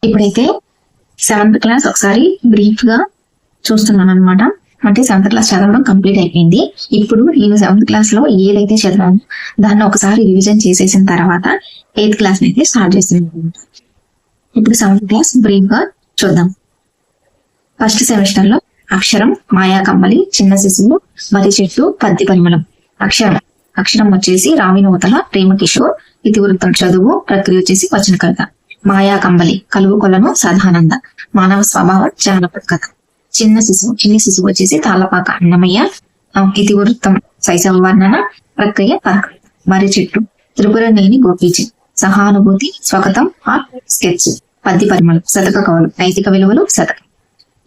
ఇప్పుడైతే 7th class ఒకసారి brief గా చూస్తున్నాను అనమాట. అంటే 7th క్లాస్ చదవడం కంప్లీట్ అయిపోయింది. ఇప్పుడు నేను 7th క్లాస్ లో ఏదైతే చదివాను దాన్ని ఒకసారి రివిజన్ చేసేసిన తర్వాత 8th క్లాస్ అయితే స్టార్ట్ చేస్తున్నాను. ఇప్పుడు 7th క్లాస్ బ్రీఫ్ గా చూద్దాం. ఫస్ట్ సెమిస్టర్ లో అక్షరం, మాయా కమ్మలి, చిన్న శిశువు, మర్రి చెట్టు, పత్తి పరిమళం. అక్షరం వచ్చేసి రావినూతల, ప్రేమ కిషోర్, ఇతివృత్తం చదువు, ప్రక్రియ వచ్చేసి వచన కవిత. మాయా కంబలి, కలువు కొలను, సదానంద, మానవ స్వభావం, జానపద కథ. చిన్ని శిశువు వచ్చేసి తాళ్ళపాక అన్నమయ్య, ఇతివృత్తం శైశవ వర్ణన, ప్రక్రియ తర్క. మర్రి చెట్టు త్రిపురనేని గోపీజీ, సహానుభూతి, స్వగతం, స్కెచ్. పద్ది పరిమళం, శతక కవులు, నైతిక విలువలు, శతకం.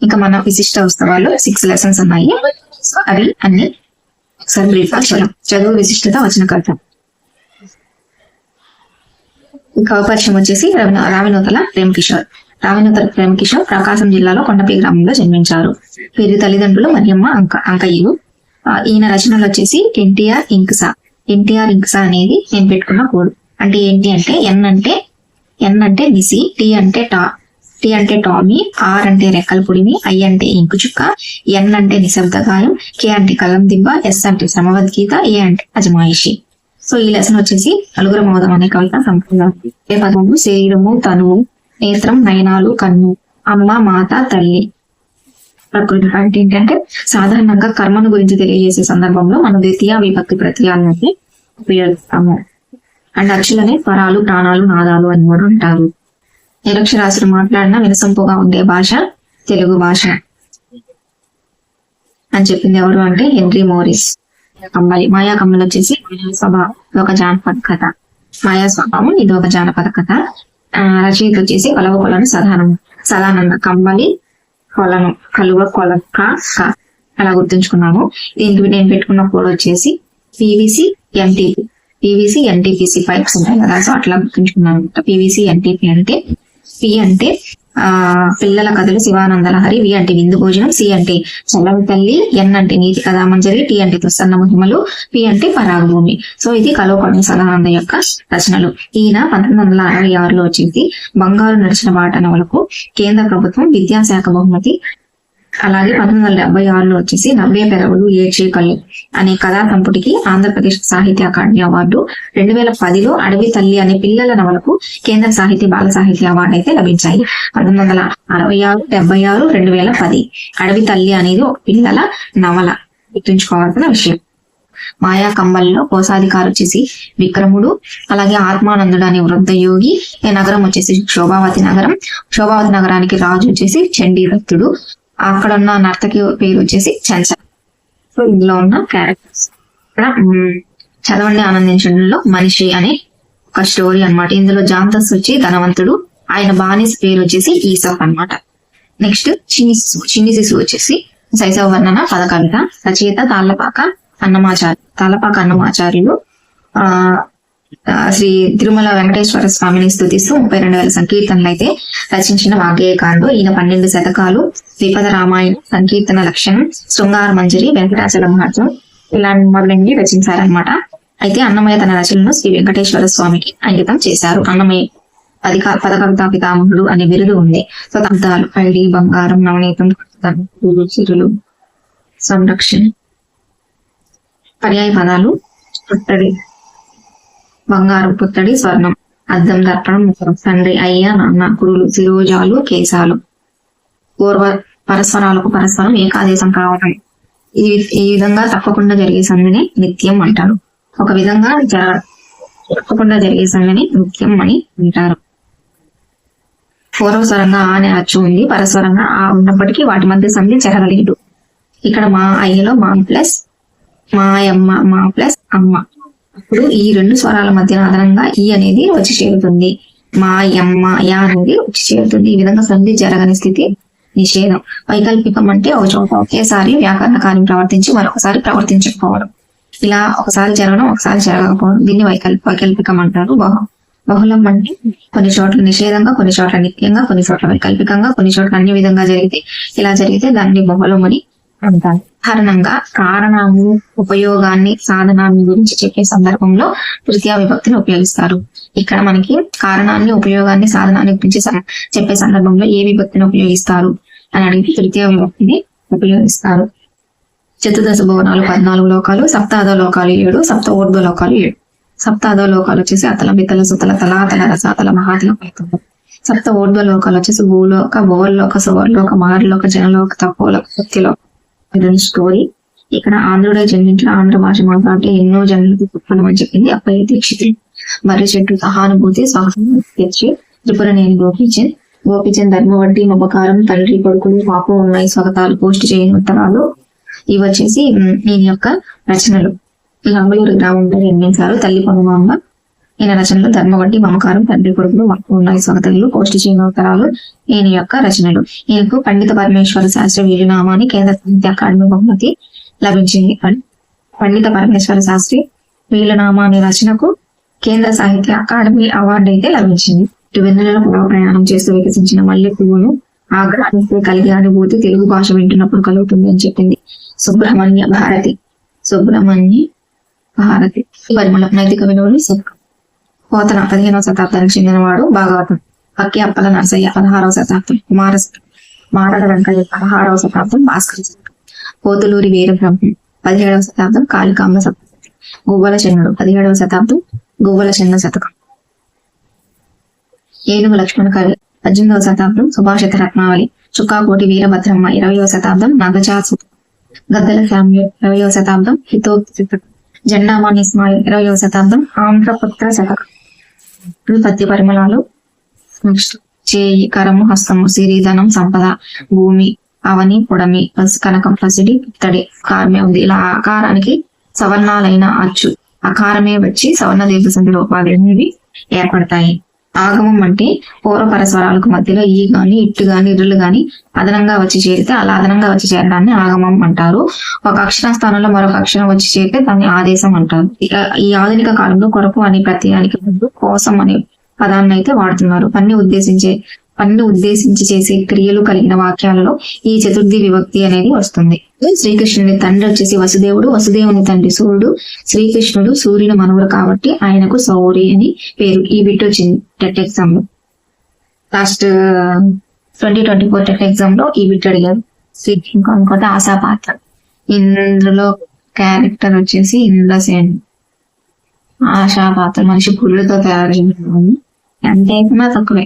ఇంకా మన విశిష్ట ఉత్సవాల్లో 6 లెసన్స్ ఉన్నాయి. అవి అన్ని ఒకసారి బ్రీఫ్ గా చూద్దాం. చదువు, విశిష్టత, వచన కవిత. కవపరిచయం వచ్చేసి రావినూతల ప్రేమకిషోర్. రావినూతల ప్రేమకిషోర్ ప్రకాశం జిల్లాలో కొండపి గ్రామంలో జన్మించారు. వీరి తల్లిదండ్రులు మరియమ్మ, అంకయ్యలు. ఈయన రచనలు వచ్చేసి ఎన్టీఆర్ ఇంక్సా. ఎన్టీఆర్ ఇంక్సా అనేది నేను పెట్టుకున్న కోడ్. అంటే ఏంటి అంటే ఎన్ అంటే నిసి, టీ అంటే టామీ, ఆర్ అంటే రెక్కల పొడిమి, ఐ అంటే ఇంకు చుక్క, ఎన్ అంటే నిశ్శబ్ద గాయం, కే అంటే కలం దిబ్బ, ఎస్ అంటే శ్రమవద్గీత, ఏ అంటే అజమాయిషి. సో ఈ లెసన్ వచ్చేసి నలుగురు మోదం అనే కవిత సంపూర్ణ. ఏ పదము శరీరము, తనువు, నేత్రం, నయనాలు, కన్ను, అమ్మ, మాత, తల్లి. ప్రకృతి అంటే ఏంటంటే సాధారణంగా కర్మను గురించి తెలియజేసే సందర్భంలో మనం ద్వితీయ విభక్తి ప్రత్యయాలని ఉపయోగిస్తాము. అండ్ అచ్చులనే స్వరాలు, ప్రాణాలు, నాదాలు అని కూడా అంటారు. నిరక్షరాస్యులు మాట్లాడిన వినసొంపుగా ఉండే భాష తెలుగు భాష అని చెప్పింది ఎవరు అంటే హెన్రీ మోరిస్. కమ్మలి, మాయా కమ్మలి వచ్చేసి స్వభావం, ఇది ఒక జానపద కథ. మాయా స్వభావం, ఇది ఒక జానపద కథ. రచయిత వచ్చేసి కలువ కొలను, సదానంద. కమ్మలి, కొలను, కలువ కొలక అలా గుర్తుంచుకున్నాము. దీనికి నేను పెట్టుకున్న కోడ్ వచ్చేసి పీవీసీ ఎన్టీపీసీ పైప్స్ ఉంటాయి కదా, సో అట్లా గుర్తుంచుకున్నాను. పీవీసీ ఎన్టీపీ అంటే పి అంటే పిల్లల కథలు, శివానంద లహరి, వి అంటే విందు భోజనం, సి అంటే చల్లని తల్లి, ఎన్ అంటే నీతి కథామంజరి, టి అంటే తుస్సన్న మహిమలు, పి అంటే పరాగభూమి. సో ఇది కలువకొండ సదానంద యొక్క రచనలు. ఈయన 1966లో వచ్చేసి బంగారు నడిచిన బాట నవలకు కేంద్ర ప్రభుత్వం విద్యాశాఖ బహుమతి, అలాగే 1976లో వచ్చేసి 90 పెదవులు ఏడ్చే కళ్ళు అనే కథా సంపుటికి ఆంధ్రప్రదేశ్ సాహిత్య అకాడమీ అవార్డు, 2010లో అడవి తల్లి అనే పిల్లల నవలకు కేంద్ర సాహితీ బాల సాహిత్య అవార్డు అయితే లభించాయి. 1966, 76, 2010 అడవి తల్లి అనేది ఒక పిల్లల నవల, గుర్తుంచుకోవాల్సిన విషయం. మాయా కమ్మల్లో కోశాధికారి వచ్చేసి విక్రముడు, అలాగే ఆత్మానందుడు అనే వృద్ధ యోగి. ఈ నగరం వచ్చేసి శోభావతి నగరం. శోభావతి నగరానికి రాజు వచ్చేసి చండీదత్తుడు. అక్కడ ఉన్న నర్తకి పేరు వచ్చేసి చంచ. సో ఇందులో ఉన్న క్యారెక్టర్స్ ఇక్కడ చదవండి ఆనందించడంలో మనిషి అనే ఒక స్టోరీ అన్నమాట. ఇందులో జాంతస్ వచ్చి ధనవంతుడు, ఆయన బానిస పేరు వచ్చేసి ఈసఫ్ అన్నమాట. నెక్స్ట్ చిన్ని శిశువు వచ్చేసి శైశవ వర్ణన పద కవిత. రచయిత తాళ్ళపాక అన్నమాచార్యులు. శ్రీ తిరుమల వెంకటేశ్వర స్వామిని స్తుతిస్తూ 32,000 సంకీర్తనలు అయితే రచించిన వాగ్గేయకారుడు. ఈయన 12 శతకాలు, ద్విపద రామాయణం, సంకీర్తన లక్షణం, శృంగార మంజరి, వెంకటాచల మహత్యం ఇలాంటి మొదలైనవి రచించారనమాట. అయితే అన్నమయ్య తన రచనలను శ్రీ వెంకటేశ్వర స్వామికి అంకితం చేశారు. అన్నమయ్య పద కవితా పితామహుడు అనే బిరుదు ఉంది. సో అర్థాలు పైడి, బంగారం, నవనీతం, చిరులు, సంరక్షణ. పర్యాయ పదాలు పుట్టడి, బంగారం, పుత్తడి, స్వర్ణం, అద్దం, దర్పణం, ముఖం, తండ్రి, అయ్య, నాన్న, కురులు, శిరోజాలు, కేశాలు. పరస్పరాలకు పరస్పరం ఏకాదేశం కావటం. ఈ విధంగా తప్పకుండా జరిగే సంధిని నిత్యం అంటారు. ఒక విధంగా తప్పకుండా జరిగే సంధిని నిత్యం అని అంటారు. పూర్వస్వరంగా ఆ అనే అచ్చు ఉంది, పరస్వరంగా ఆ ఉన్నప్పటికీ వాటి మధ్య సంధి చెరగలేదు. ఇక్కడ మా అయ్యలో మా ప్లస్ మాయమ్మ, మా ప్లస్ అమ్మ. ఇప్పుడు ఈ 2 స్వరాల మధ్యన అదనంగా ఈ అనేది వచ్చి చేరుతుంది. మా యమ్మ, యా అనేది వచ్చి చేరుతుంది. ఈ విధంగా సంధి జరగని స్థితి నిషేధం. వైకల్పికం అంటే ఒక చోట ఒకేసారి వ్యాకరణ కార్యం ప్రవర్తించి మరొకసారి ప్రవర్తించకపోవడం. ఇలా ఒకసారి జరగడం, ఒకసారి జరగకపోవడం, దీన్ని వైకల్పికం అంటారు. బహుళం అంటే కొన్ని చోట్ల నిషేధంగా, కొన్ని చోట్ల నిత్యంగా, కొన్ని చోట్ల వైకల్పికంగా, కొన్ని చోట్ల అన్ని విధంగా జరిగితే, ఇలా జరిగితే దాన్ని బహుళం అని అంటారు. సాధారణంగా కారణము, ఉపయోగాన్ని, సాధనాన్ని గురించి చెప్పే సందర్భంలో తృతీయ విభక్తిని ఉపయోగిస్తారు. ఇక్కడ మనకి కారణాన్ని, ఉపయోగాన్ని, సాధనాన్ని గురించి చెప్పే సందర్భంలో ఏ విభక్తిని ఉపయోగిస్తారు అని అడిగి తృతీయ విభక్తిని ఉపయోగిస్తారు. చతుర్దశ భువనాలు 14 లోకాలు, సప్తాదో లోకాలు 7, సప్త ఊర్ధ్వ లోకాలు 7. సప్తాదో లోకాలు వచ్చేసి అతల, బితల, సుతల, తలాతల, రసాతల, మహాతల, పైతల. సప్త ఊర్ధ్వ లోకాలు వచ్చేసి భూలోక, భువర్లోక, సువర్లోక, మహర్లోక, జనలోక, తపోలోక, సత్యలోక. ఇది స్టోరీ. ఇక్కడ ఆంధ్రుడే జన్మించిన ఆంధ్ర భాష మాట్లాడితే ఎన్నో జన్మలకు పుట్టడం అని చెప్పింది అప్పయ్య దీక్షితులు. మర్రి చెట్టు సహానుభూతి తెచ్చి త్రిపురనేని గోపిచంద్ ధర్మవడ్డీ, మమకారం, తండ్రి కొడుకులు, పాపం ఉన్నాయి, స్వాగతాలు, పోస్ట్ చేయని ఉత్తరాలు. ఇవి వచ్చేసి ఈయన యొక్క రచనలు. లంగలూరు గ్రామంలో జన్మించారు. తల్లి పొనుమాంబ. ఈయన రచనలు ధర్మవడ్డీ, మమకారం, తండ్రి కొడుకులు, పాపం ఉన్నాయి, స్వాగతాలు, పోస్ట్ చేయని ఉత్తరాలు ఈయన యొక్క రచనలు. ఈయనకు పండిత పరమేశ్వర శాస్త్రి వీలునామాని కేంద్ర సాహిత్య అకాడమీ బహుమతి లభించింది. పండిత పరమేశ్వర శాస్త్రి వీలునామా అనే రచనకు కేంద్ర సాహిత్య అకాడమీ అవార్డు అయితే లభించింది. వెన్నెలలో పొడవ ప్రయాణం చేస్తూ వికసించిన మల్లె పువ్వును ఆగ్రహిస్తే కలిగే అనుభూతి తెలుగు భాష వింటున్నప్పుడు కలుగుతుంది అని చెప్పింది సుబ్రహ్మణ్య భారతి. పరిమళ నైతిక విలువలు పోతన 15వ శతాబ్దానికి చెందినవాడు. భాగవతం. అక్కి అప్పల నరసయ్య 16వ శతాబ్దం. మారడ వెంకయ్య 16వ శతాబ్దం. భాస్కర పోతులూరి వీరబ్రహ్మం 17వ శతాబ్దం. కాళికాంబ శతకం. గువ్వల చెన్నుడు 17వ శతాబ్దం. గువ్వల చెన్న శతకం. ఏనుగు లక్ష్మణ కవి 18వ శతాబ్దం. సుభాషిత రత్నావళి. చుక్కాకోటి వీరభద్రమ్మ 20వ శతాబ్దం. నగజాసు గద్దెల శామ్యూల్ 20వ శతాబ్దం. హితోక్తి శతకం. జెండామాన్ ఇస్మాయిల్ 20వ శతాబ్దం. ఆంధ్రపుత్ర శతకం. పత్తి పరిమళాలు. నెక్స్ట్ చేయి, కరము, హస్తము, సిరిధనం, సంపద, భూమి, అవని, పొడమి, కనకం, పసిడి, ఇత్తడి, కార్మే ఉంది. ఇలా ఆకారానికి సవర్ణాలైన అచ్చు అకారమే వచ్చి సవర్ణ దీర్ఘ సంధి లోపాలు అనేవి ఏర్పడతాయి. ఆగమం అంటే పూర్వపర స్వరాలకు మధ్యలో ఈ గాని, ఇట్టు గాని, ఇరులు గాని అదనంగా వచ్చి చేరితే అలా అదనంగా వచ్చి చేరడాన్ని ఆగమం అంటారు. ఒక అక్షరం స్థానంలో మరొక అక్షరం వచ్చి చేరితే దాన్ని ఆదేశం అంటారు. ఈ ఆధునిక కాలంలో కొరకు అనే ప్రత్యయానికి ముందు కోసం అనే పదాన్ని అయితే వాడుతున్నారు. పన్ని ఉద్దేశించి చేసే క్రియలు కలిగిన వాక్యాలలో ఈ చతుర్థి విభక్తి అనేది వస్తుంది. శ్రీకృష్ణుని తండ్రి వచ్చేసి వసుదేవుడు, వసుదేవుని తండ్రి సూర్యుడు. శ్రీకృష్ణుడు సూర్యుని మనవుడు కాబట్టి ఆయనకు సౌరి అని పేరు. ఈ బిట్ వచ్చింది టెట్ ఎగ్జామ్ లో. లాస్ట్ 2024 టెట్ ఎగ్జామ్ లో ఈ బిట్ అడిగారు. ఇంకోటి ఆశా పాత్ర. ఇందులో క్యారెక్టర్ వచ్చేసి ఇంద్రసేన్. ఆశా పాత్ర మనిషి పుర్రులతో తయారు చేయాలి. అంతేకన్నా తక్కువే.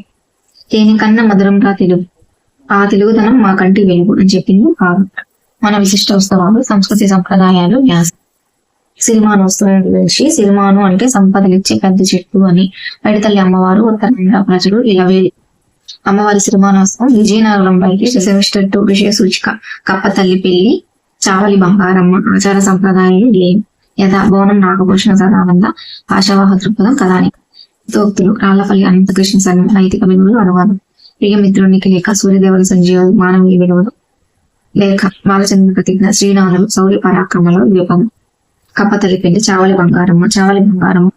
దేనికన్నా మధురంగా తెలుగు, ఆ తెలుగుదనం మా కంటి వెలుగు అని చెప్పింది కాదు. మన విశిష్ట ఉత్సవాలు, సంస్కృతి సంప్రదాయాలు, వ్యాసం. సిరిమానోత్సవం గురించి. సిరిమాను అంటే సంపదలిచ్చే పెద్ద చెట్టు అని. పైడితల్లి అమ్మవారు, ఉత్తరాంధ్ర ప్రజలు ఇలవేలి. అమ్మవారి సిరిమానోత్సవం విజయనగరం బయట సెమిస్టర్ 2 విషయ సూచిక. కప్పతల్లి పెళ్లి, చావలి బంగారమ్మ, ఆచార సంప్రదాయాలు లేవు. యథా బోనం నాగభూషణ సదానంద, ఆశావాహ దృక్పథం, కథానిక. దోక్తులు రాళ్లపల్లి అనంతకృష్ణ శర్మ. నైతిక విలువలు అనువాదం. ప్రియమిత్రునికి లేక, సూర్యదేవుల సంజీవ, మానవీయ విలువలు లేఖ, బాలచంద్ర ప్రతిజ్ఞ, శ్రీనాథులు, శౌర్య పరాక్రమలు, ద్వీపం. కప్పతల్లి పెళ్లి, చావలి బంగారమ్మ.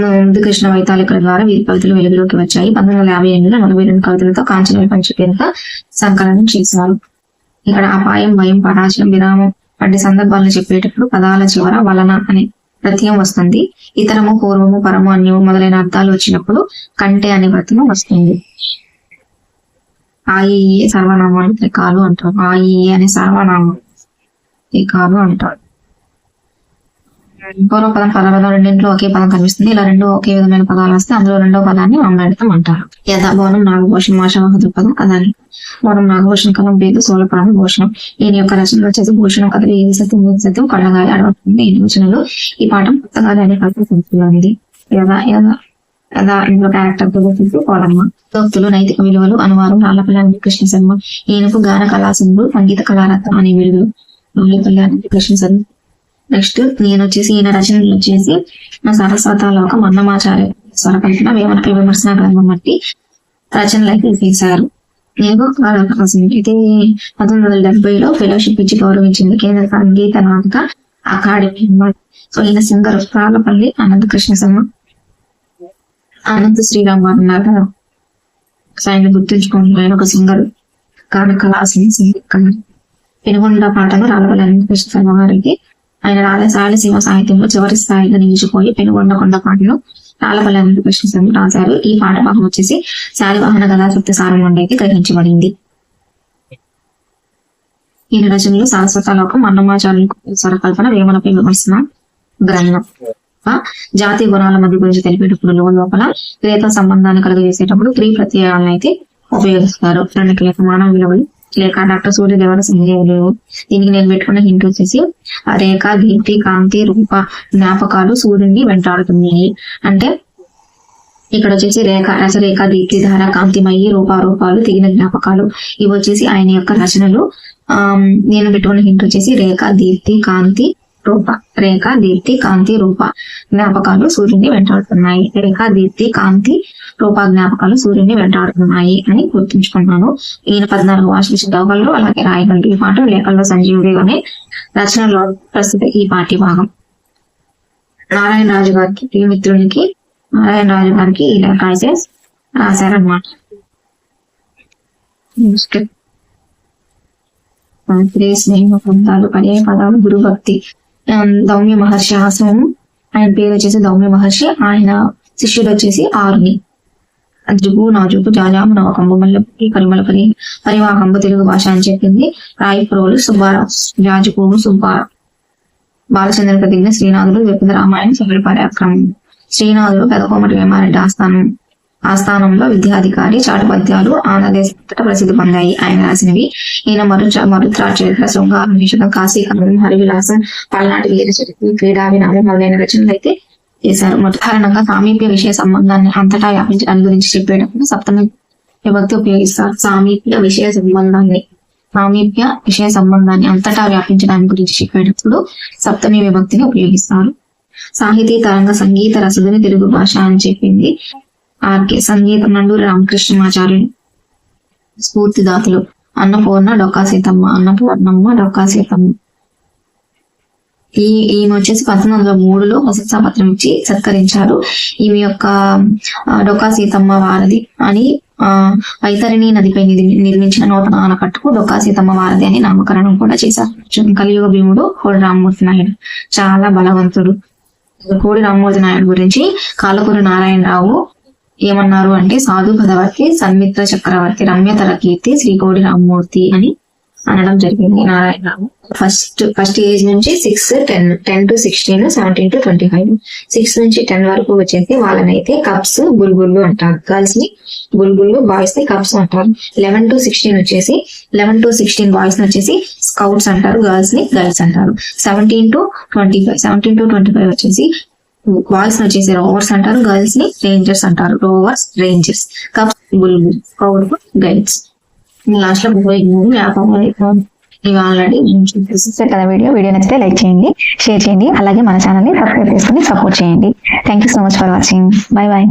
ముద్దుకృష్ణ వైతాళికుల ద్వారా వీరి కవితలు వెలుగులోకి వచ్చాయి. 1958లో 42 కవితలతో కాంచన పంచపేరుగా సంకలనం చేశారు. ఇక్కడ అపాయం, భయం, పరాజయం, విరామం వంటి సందర్భాలను చెప్పేటప్పుడు పదాల చివర వలన అనే ప్రత్యయం వస్తుంది. ఇతరము, పూర్వము, పరము, అన్యము మొదలైన అర్థాలు వచ్చినప్పుడు కంటే అనే ప్రత్యయం వస్తుంది. ఆయి సర్వనామాలు త్రికాలు అంటారు. ఆయి అనే సర్వనామం త్రికాలు అంటారు. పూర్వపదం, పదపదం రెండింటిలో ఒకే పదం కనిపిస్తుంది. ఇలా రెండు ఒకే విధమైన పదాలు వస్తే అందులో రెండవ పదాన్ని ఆమ్లాడితం అంటారు. యథా బోనం నాగభూషణం, ఆశావాహ దృక్పథం, కథాని. బోనం నాగభూషణ కలం పేరు సోలపురం భూషణం. ఈయన యొక్క రచనలు వచ్చేసి భూషణం, కథలు, ఏది సత్యం, ఏది సత్యం, కళ్ళగాలి, అడవతుంది. ఈ రచనలు. ఈ పాఠం పుస్తకాలు అనే కథ సంస్కృతి. ఇందులో క్యారెక్టర్ పోలమ్మ. దోక్తులు నైతిక విలువలు అనువాదం రాళ్లపల్లి కృష్ణ శర్మ. ఈయనకు గాన కళాసింధు, సంగీత కళారత్నం అనే విడుదల రాళ్లపల్లి కృష్ణ శర్మ. నెక్స్ట్ ఈయన రచనలు వచ్చేసి సరస్వతాలోకం, అన్నమాచార్య స్వరకల్పన, వేమన విమర్శన గ్రంథం బట్టి రచనలు అయితే చేశారు. నేను అయితే 1970లో ఫెలోషిప్ ఇచ్చి గౌరవించింది కేంద్ర సంగీత నాటక అకాడమీ. సో ఈయన సింగర్ రాళ్లపల్లి అనంత కృష్ణ శర్మ. అనంత శ్రీరామ్ గారు ఉన్నారు కదా, ఆయన గుర్తుంచుకోండి. ఆయన ఒక సింగర్, గాన కళాసింగర్. పెనుగొండ పాటను రాళ్లపల్లి అనంత కృష్ణ శర్మ గారికి ఆయన రాయలసీమ సాహిత్యంలో చివరి స్థాయిగా నిలిచిపోయి పెనుగొండ కొండ పాటను రాళ్ళపల్లి కృష్ణ రాశారు. ఈ పాఠభాగం వచ్చేసి శాలివాహన కథా సప్తసారం నుండి అయితే గ్రహించబడింది. ఈ రచనలు సారస్వతలోకం, అన్నమాచార్యులకు స్వరకల్పన, వేమనపై విమర్శన గ్రంథం. జాతీయ గుణాల మధ్య గురించి తెలిపేటప్పుడు లోపల క్రియతో సంబంధాన్ని కలుగజేసేటప్పుడు క్రియ ప్రత్యయాలను అయితే ఉపయోగిస్తారు. రెండు కీలక మానవ విలువలు లేక డాక్టర్ సూర్యదేవర సంజయులు. దీనికి నేను పెట్టుకున్న హింట్ వచ్చేసి రేఖ, దీప్తి, కాంతి, రూప జ్ఞాపకాలు సూర్యుడిని వెంటాడుతున్నాయి. అంటే ఇక్కడ వచ్చేసి రేఖ, రసరేఖ, దీప్తి, ధార, కాంతిమయి, రూపారూపాలు, తెగిన జ్ఞాపకాలు. ఇవి వచ్చేసి ఆయన యొక్క రచనలు. నేను పెట్టుకున్న హింట్ వచ్చేసి రేఖ, దీప్తి, కాంతి, రూప. రేఖ, దీప్తి, కాంతి, రూప జ్ఞాపకాలు సూర్యుని వెంటాడుతున్నాయి. రేఖ, దీప్తి, కాంతి, రూప జ్ఞాపకాలు సూర్యుని వెంటాడుతున్నాయి అని గుర్తుంచుకున్నాను. ఈయన 14 భాషలు చదవగలరు, అలాగే రాయగలరు. ఈ పాఠం లేఖల్లో సంజీవుడి అనే రచనలో ప్రస్తుత ఈ పాఠ్య భాగం. నారాయణ రాజు గారికి, ప్రియమిత్రునికి నారాయణ రాజు గారికి ఈ లేఖ అయితే రాశారనమాట. స్నేహ పొందాలు, పర్యాయ పదాలు, గురుభక్తి. దౌమ్య మహర్షి ఆశ్రమం. ఆయన పేరు వచ్చేసి దౌమ్య మహర్షి. ఆయన శిష్యుడు వచ్చేసి ఆరుని. జుగు, నాజుకు, జాజాము, నవకంబు, మల్లెపల్లి, పరిమళపల్లి, పరివాహంబు తెలుగు భాష అని చెప్పింది. రాయపురోలు సుబ్బారావు, జాజుకోము సుబ్బారావు. బాలచంద్ర ప్రతిజ్ఞ, శ్రీనాథుడు, విపద రామాయణం, సభల పరాక్రమం. శ్రీనాథుడు పెదకోమటి వేమారెడ్డి ఆస్థానంలో విద్యాధికారి. చాటు పద్యాలు ఆంధ్రదేశంతట ప్రసిద్ధి పొందాయి ఆయన రాసినవి. ఈయన మరుత్రా చరిత్ర, శృంగారం, కాశీఖండం, హరివిలాసం, పల్నాటి వీర చరిత్ర, క్రీడా వినామం మొదలైన రచనలు అయితే చేశారు. సాధారణంగా సామీప్య విషయ సంబంధాన్ని అంతటా వ్యాపించడానికి గురించి చెప్పేటప్పుడు సప్తమి విభక్తి ఉపయోగిస్తారు. సామీప్య విషయ సంబంధాన్ని అంతటా వ్యాపించడానికి గురించి చెప్పేటప్పుడు సప్తమి విభక్తిని ఉపయోగిస్తారు. సాహితీ తరంగ సంగీత రసదుని తెలుగు భాష అని చెప్పింది ఆర్కే. సంగీతం నండూరి రామకృష్ణమాచార్యులు. స్ఫూర్తిదాతలు అన్నపూర్ణ, డొక్కా సీతమ్మ. అన్నపూర్ణమ్మ, డొక్కా సీతమ్మ. ఈమె వచ్చేసి 1903లో ప్రశంసా పత్రం ఇచ్చి సత్కరించారు. ఈమె యొక్క డొక్కా సీతమ్మ వారధి అని వైతరిణి నదిపై నిర్మించిన నూతన ఆనకట్టుకు డొక్కా సీతమ్మ వారధి అని నామకరణం కూడా చేశారు. కలియుగ భీముడు కోడి రామ్మూర్తి నాయుడు చాలా బలవంతుడు. కోడి రామ్మూర్తి నాయుడు గురించి కాలకూరి నారాయణరావు ఏమన్నారు అంటే, సాధు పదవర్తి, సన్మిత్ర చక్రవర్తి, రమ్యతర కీర్తి, శ్రీ కోడి రామ్మూర్తి అని అనడం జరిగింది నారాయణరావు. ఫస్ట్ ఏజ్ నుంచి 6, 10 to 16, 17 to 25, 6 నుంచి 10 వరకు వచ్చేసి వాళ్ళనైతే కప్స్, బుల్బుల్లు అంటారు. గర్ల్స్ ని బుల్బుల్లు, బాయ్స్ ని కప్స్ అంటారు. 11 to 16 బాయ్స్ ని వచ్చేసి స్కౌట్స్ అంటారు, గర్ల్స్ ని గైడ్స్ అంటారు. 17 to 25 వచ్చేసి బాయ్స్ ని వచ్చేసి రోవర్స్ అంటారు, గర్ల్స్ ని రేంజర్స్ అంటారు. Rovers, rangers, cubs, bulbul, scout, guides. Last లో ఇవి ఆల్రెడీ చూసారు కదా. వీడియో నచ్చితే లైక్ చేయండి, షేర్ చేయండి, అలాగే మన ఛానల్ ని సబ్స్క్రైబ్ చేసుకుని సపోర్ట్ చేయండి. Thank you so much for watching. Bye bye.